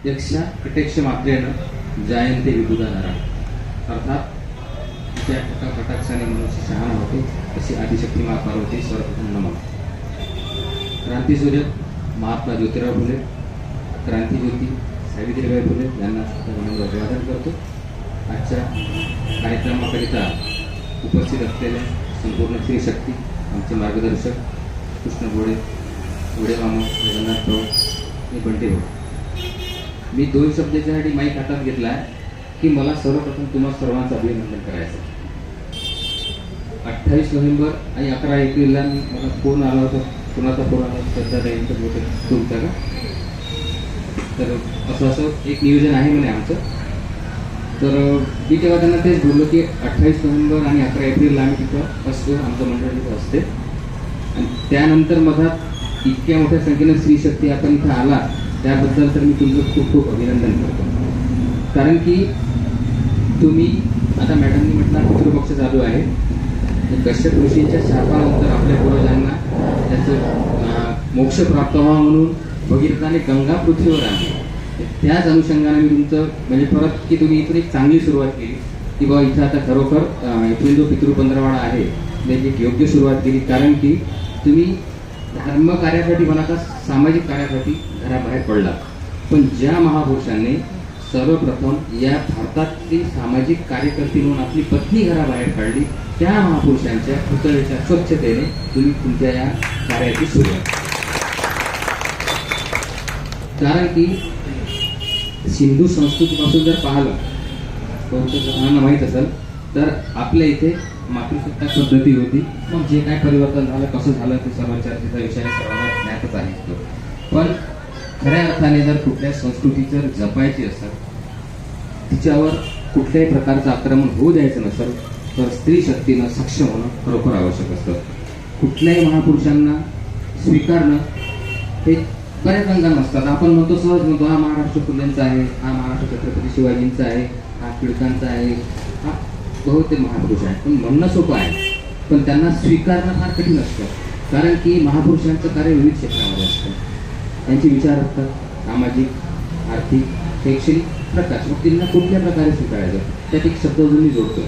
यक्षा कटेक्ष मात्रेन जायन्ते विबुधा नरा. अर्थात त्या कटाक्षाने मनुष्य शहाणा होतो, तशी आदिशक्ती मा पार्वती सर्वप्रथम नमः. क्रांतीसूर्य महात्मा ज्योतिराव फुले, क्रांतीज्योती सावित्रीबाई फुले यांना अभिवादन करतो. आजच्या कार्यक्रमाकरिता उपस्थित असलेल्या संपूर्ण स्त्री शक्ती, आमचे मार्गदर्शक कृष्ण गोडे, गोडे मामा, जगन्नाथ भाऊ आणि बंटे भाऊ. मी 2 शब्दाच्यासाठी माईक हातात घेतला आहे की मला सर्वप्रथम तुम्हा सर्वांचं अभिनंदन करायचं. 28 नोव्हेंबर आणि 11 एप्रिलला मला फोन आला होता. कुणाचा फोन आला? श्रद्धाताईंचा तुमचा का? तर असं एक नियोजन आहे म्हणे आमचं. तर मी तेव्हा त्यांना तेच बोललो की 28 नोव्हेंबर आणि 11 एप्रिलला आम्ही तिथं असतो, आमचं मंडळ तिथं असते. आणि त्यानंतर मधात इतक्या मोठ्या संख्येनं स्त्रीशक्ती आपण इथं आला, त्याबद्दल तर मी तुमचं खूप खूप अभिनंदन करतो. कारण की तुम्ही आता मॅडमनी म्हटलं पितृपक्ष चालू आहे. कश्यप ऋषींच्या शापानंतर आपल्या पूर्वजांना त्याचं मोक्ष प्राप्त व्हावा म्हणून भगीरथाने गंगा पृथ्वीवर आणली. त्याच अनुषंगाने मी तुमचं म्हणजे परत की तुम्ही इथून एक चांगली सुरुवात केली की बाबा इथं आता खरोखर इथून जो पितृपंधरवाडा आहे त्याची एक योग्य सुरुवात केली. कारण की तुम्ही धर्म कार्यासाठी म्हणा का सामाजिक कार्यासाठी घराबाहेर पडला, पण ज्या महापुरुषांनी सर्वप्रथम या भारतातली सामाजिक कार्यकर्ती म्हणून आपली पत्नी घराबाहेर काढली, त्या महापुरुषांच्या पुतळ्याच्या स्वच्छतेने तुम्ही तुमच्या या कार्याची सुरुवात. कारण की सिंधू संस्कृतीपासून जर पाहिलं, बहुतेक जणांना माहीत असेल, तर आपल्या इथे मातृसत्ताक पद्धती होती. मग जे काय परिवर्तन झालं, कसं झालं ते सर्व चर्चेचा विषय सर्वांना ज्ञातच आहे. पण खऱ्या अर्थाने जर कुठल्या संस्कृती जर जपायची असेल, तिच्यावर कुठल्याही प्रकारचं आक्रमण होऊ द्यायचं नसेल, तर स्त्री शक्तीनं सक्षम होणं खरोखर आवश्यक असतं. कुठल्याही महापुरुषांना स्वीकारणं हे बऱ्याच अंगानं असतात. आपण म्हणतो, सहज म्हणतो हा महाराष्ट्र फुलेंचा आहे, हा महाराष्ट्र छत्रपती शिवाजींचा आहे, हा टिळकांचा आहे, हा बहुतेक महापुरुष आहे. पण म्हणणं सोपं आहे, पण त्यांना स्वीकारणं फार कठीण असतं. कारण की महापुरुषांचं कार्य विविध क्षेत्रामध्ये असतं. त्यांचे विचार असतात सामाजिक, आर्थिक, शैक्षणिक प्रकाश. मग त्यांना कुठल्या प्रकारे स्वीकारायचं, त्यात एक शब्द जो मी जोडतो,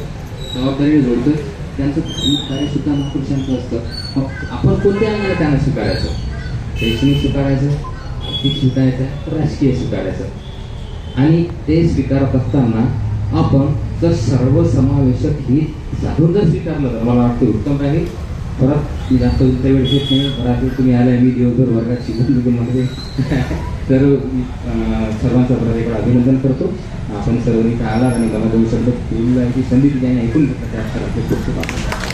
जबाबदारीने जोडतो. त्यांचं धार्मिक कार्य सुद्धा महापुरुषांचं असतं. मग आपण कोणत्या अंगाने त्यांना स्वीकारायचं? शैक्षणिक स्वीकारायचं, आर्थिक स्वीकारायचं, राजकीय स्वीकारायचं. आणि ते स्वीकारत असताना आपण जर सर्वसमावेशक ही साधून जर स्वीकारलं तर मला वाटतं उत्तम राहील. परत मी जास्त तुमचा वेळ घेत नाही. परत तुम्ही आलाय, मी दिवसभर वर्गात शिकून मध्ये तर सर्वांचं परत एकदा अभिनंदन करतो. आपण सर्वांनी काय आला आणि मला 2 शब्द बोलला की संधी दिली आणि ऐकून घेतलं, त्या खूप खूप